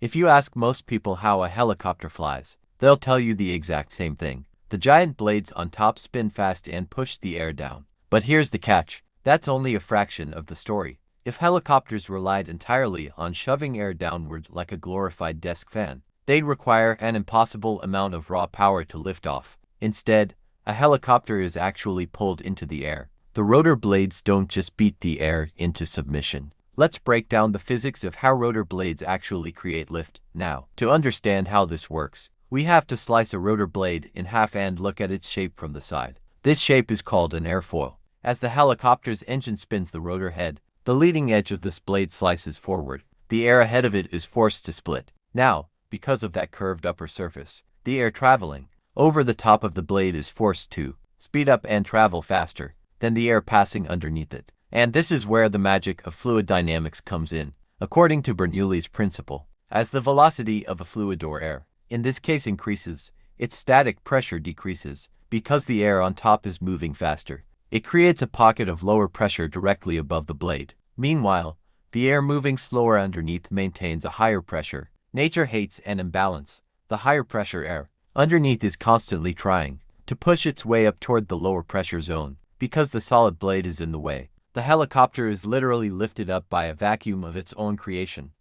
If you ask most people how a helicopter flies, they'll tell you the exact same thing. The giant blades on top spin fast and push the air down. But here's the catch. That's only a fraction of the story. If helicopters relied entirely on shoving air downward like a glorified desk fan, they'd require an impossible amount of raw power to lift off. Instead, a helicopter is actually pulled into the air. The rotor blades don't just beat the air into submission. Let's break down the physics of how rotor blades actually create lift. Now, to understand how this works, we have to slice a rotor blade in half and look at its shape from the side. This shape is called an airfoil. As the helicopter's engine spins the rotor head, the leading edge of this blade slices forward. The air ahead of it is forced to split. Now, because of that curved upper surface, the air traveling over the top of the blade is forced to speed up and travel faster than the air passing underneath it. And this is where the magic of fluid dynamics comes in. According to Bernoulli's principle, as the velocity of a fluid or air, in this case increases, its static pressure decreases. Because the air on top is moving faster, it creates a pocket of lower pressure directly above the blade. Meanwhile, the air moving slower underneath maintains a higher pressure. Nature hates an imbalance. The higher pressure air underneath is constantly trying to push its way up toward the lower pressure zone. Because the solid blade is in the way, the helicopter is literally lifted up by a vacuum of its own creation.